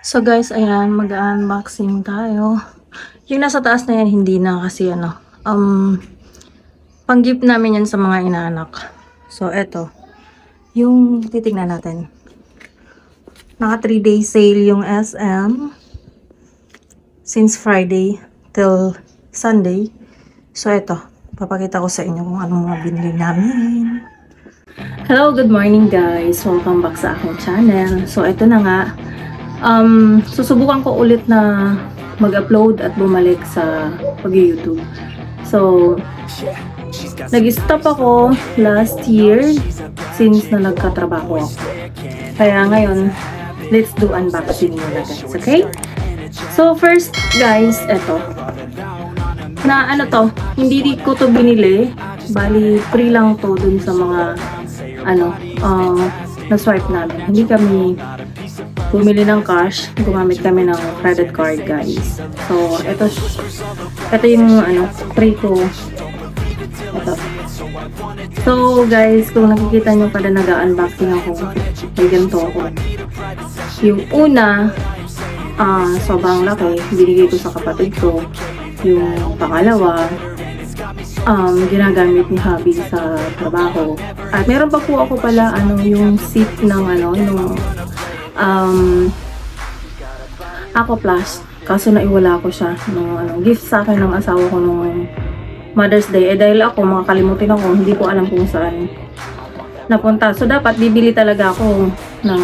So guys, ayan, mag-unboxing tayo. Yung nasa taas na yan, hindi na kasi pang-gift namin yan sa mga inaanak. So eto, yung titignan natin. Naka 3-day sale yung SM. Since Friday till Sunday. So eto, papakita ko sa inyo kung anong mga binili namin. Hello, good morning guys. Welcome back sa aking channel. So eto na nga. Susubukan ko ulit na mag-upload at bumalik sa pag-YouTube. So, nag-stop ako last year since na nagkatrabaho ako. Kaya ngayon, let's do unboxing muna guys, okay? So, first guys, eto. Na ano to, hindi ko to binili. Bali, free lang to dun sa mga na-swipe namin. Hindi kami bumili ng cash, gumamit kami ng credit card guys. So, ito yung free ko. Ito. So, guys, kung nakikita nyo pala nag-unboxing ako, may ganito ako. Yung una, sobrang laki, binigay ko sa kapatid ko. Yung pangalawa, ginagamit ni hubby sa trabaho. At meron pa po ako pala, yung seat ng Ako Plus, kaso naiwala ko siya nung gift sa akin ng asawa ko nung Mother's Day. Dahil ako, makakalimutin ako, hindi ko alam kung saan napunta. So, dapat bibili talaga ako ng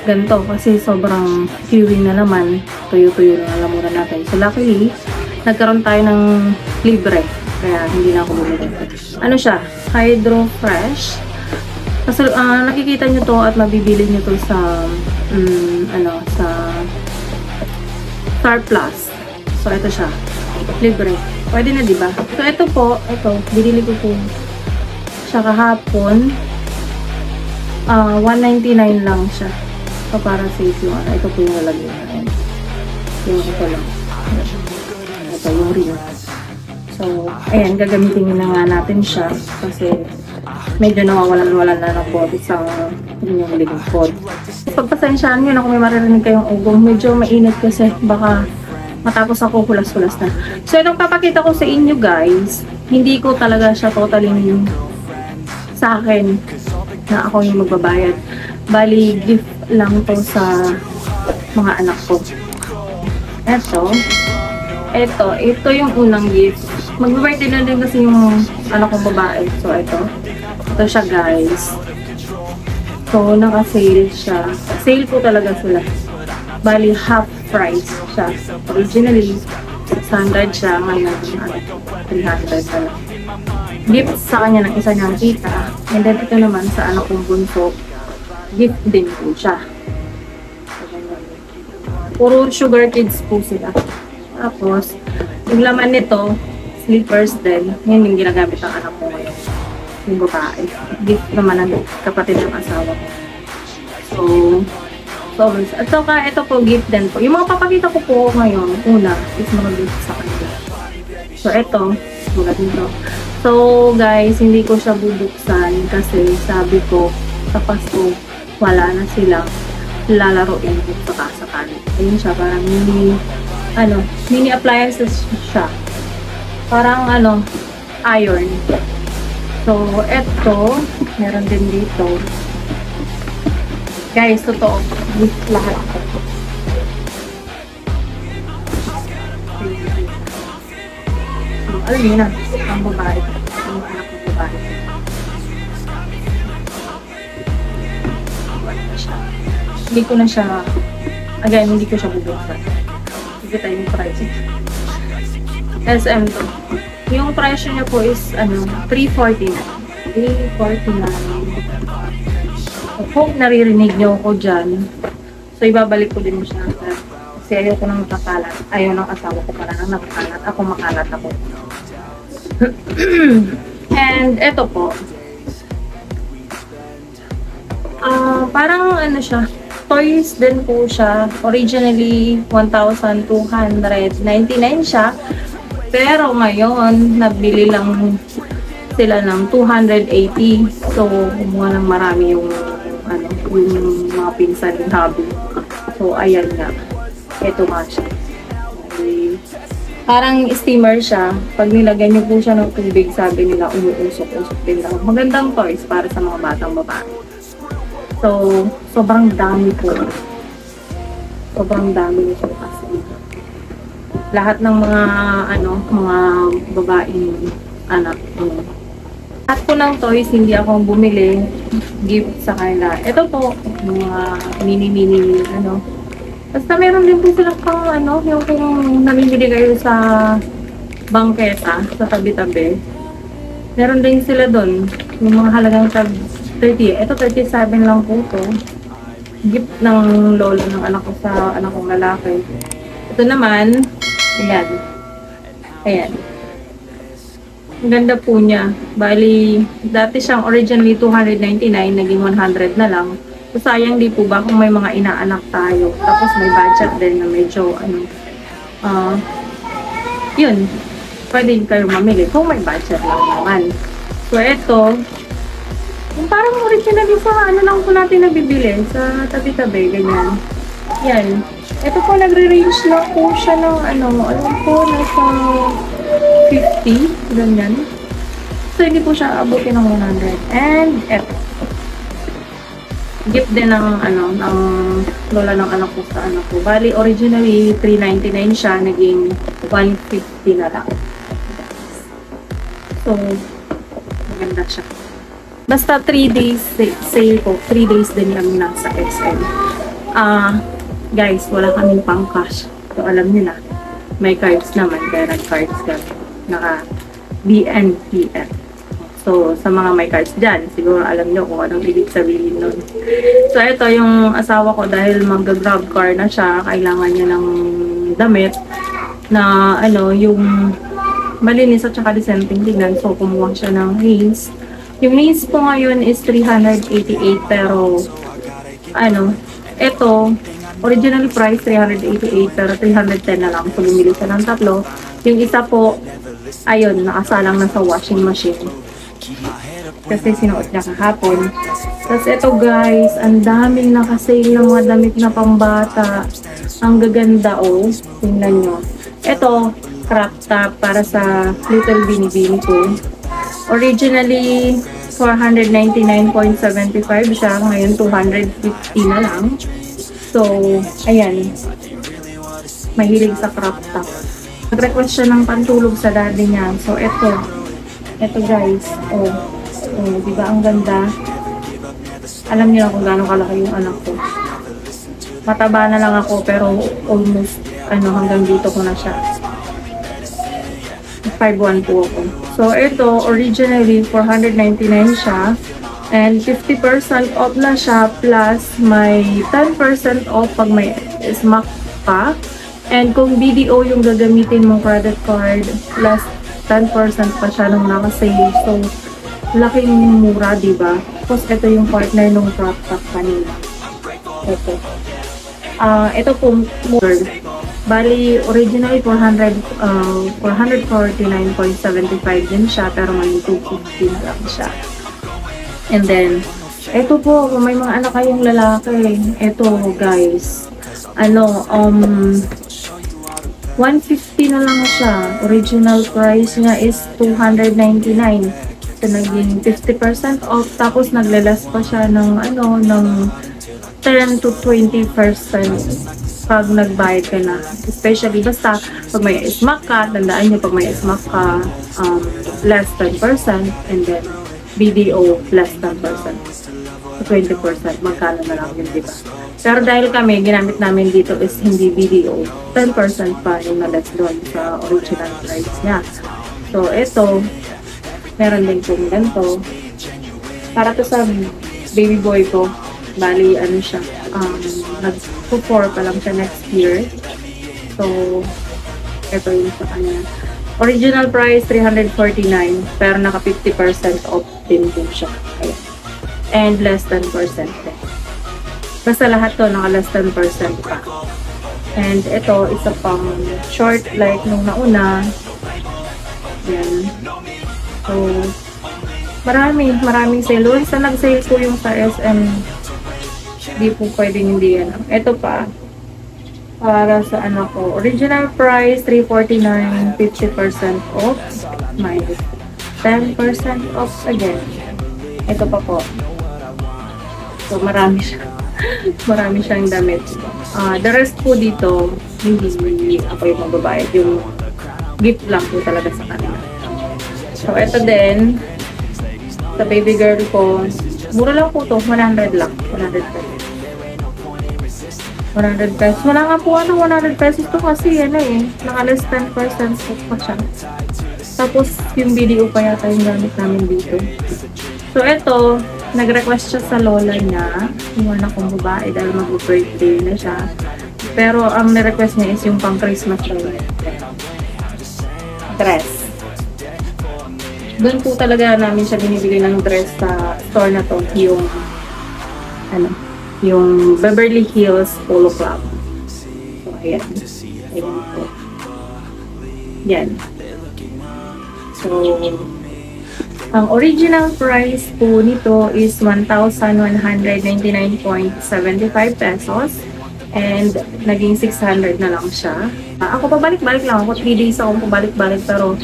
ganito kasi sobrang viewing na naman. Tuyo-tuyo na alam muna natin. So, luckily, nagkaroon tayo ng libre. Kaya, hindi na ako bumili. Ano siya? Hydro Fresh. Kasi nakikita nyo to at mabibili nyo to sa sa Star Plus. So ito siya. Libre. Pwede na, di ba? So ito po, binili ko po siya kahapon. 199 lang siya. So para safe yung ito po yung lalagyan. Yung ito lang. Ito yung ring. So ayan, gagamitin na nga natin siya kasi medyo nawawalan-walan na ng body sa inyong lingkod. Pagpasensyaan nyo na kung may maririnig kayong ugong. Medyo mainit kasi baka matapos ako hulas-hulas na. So, itong papakita ko sa inyo guys, hindi ko talaga siya totally sa akin na ako yung magbabayad. Bali, gift lang to sa mga anak ko. Ito yung unang gift. Mag-birthday na din kasi yung anak kong babae. So, ito siya guys. So, naka-sale siya. Sale po talaga sila. Bali, half price siya. Originally, 600 siya. Ngayon, 300 pala. Gift sa kanya ng isa niyang tita. And then, ito naman sa anak kong bunso. Gift din po siya. Puro sugar kids po sila. Tapos, yung laman nito, slippers din. Yan yung ginagamit ng anak ko ngayon. Yung babae. Gift naman ng kapatid ng asawa ko. So, at saka ito po, gift din po. Yung mga papakita ko po ngayon, una, is mga gift sa kanila. So, ito, tulad nito. So, guys, hindi ko siya bubuksan kasi sabi ko, sa Pasko, wala na silang lalaroin sa kasakali. Ayun siya, parang mini appliances siya. Parang, iron. So, eto, meron din dito. Guys, totoo. Gift lahat ako. Alam niyo na, ang babae. Ang anak ng babae. Hindi ko na siya, again, hindi ko siya bubuksan. Sige tayo yung price. SM to. Yung presyo niya po is, 349. 349. Hope naririnig niyo ako dyan. So, ibabalik ko din siya. Kasi ayaw ko nang makakalat. Ayaw ng asawa ko para nang nakakalat. Ako makalat ako. And, eto po. Parang, siya. Toys din po siya. Originally, 1,299 siya. Pero ngayon, nabili lang sila ng 280. So, kumuha ng marami yung ano, yung mga pinsan ng hubby. So, ayan nga. Ito nga siya. Okay. Parang steamer siya. Pag nilagay niyo po siya ng tubig, sabi nila, umuusok-usok din daw. Magandang toys para sa mga batang babae. So, sobrang dami po. Sobrang dami nito kasi. Lahat ng mga, ano, mga babaeng anak. Lahat po ng toys, hindi ako bumili. Gift sa kanila. Ito po, mga mini-mini, ano. Basta meron din po silang pang, ano, yung kung namimili kayo sa bangketa, sa tabi-tabi. Meron din sila doon, yung mga halagang 30. Ito, 37 lang po to. Gift ng lolo ng anak ko sa anak kong lalaki. Ito naman, ayan. Ayan. Ang ganda po niya. Bali, dati siyang originally 299, naging 100 na lang. So, sayang di po ba kung may mga inaanak tayo. Tapos may budget din na medyo, ano, yun. Pwede kayo mamili kung may budget lang naman. So, ito, yung parang originally sa ano lang po natin nabibili, sa tabi-tabi, ganyan. Yan. Ito po, nagre-range lang po siya ng, ano, alam po, nasa 50, ganyan. So, hindi po siya abutin ng 100. And, eto. Gift din ng, ano, ng lola ng anak ko sa anak ko. Bali, originally, 399 siya, naging 150 na lang. So, maganda siya. Basta 3 days sale po. 3 days din kami nasa XL. Guys, wala kaming pang cash. So, alam niyo na. May cards naman, kaya nag-cards kami. Naka BNPF. So, sa mga may cards dyan, siguro alam nyo kung anong ibig sabihin nun. So, ito yung asawa ko dahil mag-grab car na siya, kailangan niya ng damit na, ano, yung malinis at saka disenteng tingnan. So, kumuha siya ng Hanes. Yung Hanes po ngayon is 388, pero, ano, ito, originally price 388, pero 310 na lang. So, bumili siya ng tatlo. Yung isa po, ayun, nakasalang na sa washing machine. Kasi sinuot niya kahapon. Tapos ito guys, ang daming nakasale ng mga damit na pambata. Ang gaganda oh. Tingnan nyo. Ito, crop top para sa little binibini ko. Originally, 499.75 siya. Ngayon, 250 na lang. So, ayan. Mahilig sa crop top. Nag-request siya ng pantulog sa daddy niya. So, ito guys. Oh, di ba ang ganda? Alam niyo kung gaano kalaki yung anak ko. Mataba na lang ako pero almost hanggang dito ko na siya. 5'1" po ako. So ito originally 499 siya and 50% off na siya plus may 10% off pag may SMAC pa. And kung BDO yung gagamitin mong credit card plus 10% pa siya nung naka-sale. So, laking mura, diba? Tapos, ito yung partner nung crop top kanina. Ito. Ito po, bali, originally 449.75 din siya, pero may 215 lang siya. And then, ito po, kung may mga anak kayong lalaki, ito, guys, 150 na lang siya. Original price niya is 299. So, naging 50% off. Tapos, naglalas pa siya ng, ng 10 to 20% pag nagbayad ka na. Especially, basta, pag may SMAC ka, tandaan nyo, pag may SMAC ka, less 10%, and then, BDO, less 10%. So, 20%, magkano na lang yun, diba? Pero dahil kami, ginamit namin dito is hindi BDO, 10% pa yung na-less doon sa original price niya. So, ito, meron din pong ganito. Para to sa baby boy ko, bali, siya, nag-4 pa lang siya next year. So, ito yung sa kanya. Original price, 349, pero naka 50% off din po siya. Ayan. And less than percent din. Basta lahat to naka less than percent pa. And ito, isa pang short like nung nauna. Yan. So, maraming sale. Sa nag-sale po yung sa SM Hindi po pwedeng hindi yan. Ito pa, para sa anak ko. Original price, $349, 50% off, minus 10% off again. Ito pa po. So, marami siya. Marami siyang damit. The rest po dito, hindi ako yung magbabayad. Yung gift lang po talaga sa kanila. So, ito din, sa baby girl ko, mura lang po to, 100 lang. 100 pesos. 100 pesos. Wala nga po 100 pesos to kasi naka less 10% off pa siya. Tapos, yung video pa yata yung gamit namin dito. So, ito, nag-request siya sa lola niya, yung anak kong babae, dahil mag-birthday na siya. Pero, ang na-request niya is yung pang-Christmas dress. Doon po talaga namin siya binibigay ng dress sa store na to, yung Beverly Hills Polo Club. So, ayan. Ayan po. Yan. So, ang original price po nito is 1,199.75 pesos. And, naging 600 na lang siya. Ako pabalik-balik lang. Ako 3 days ako pabalik-balik. Pero,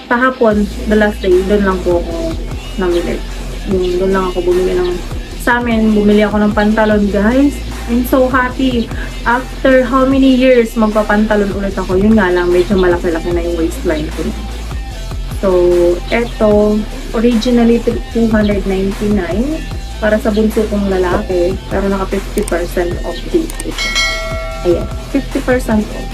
kahapon, the last day, doon lang po ako namili. Doon lang ako bumili sa amin, bumili ako ng pantalon, guys. I'm so happy. After how many years, magpapantalon ulit ako. Yun nga lang, medyo malaki-laki na yung waistline ko. So, eto, originally $299 para sa bunso kong lalaki, pero naka 50% off dito. Ayan, 50% off.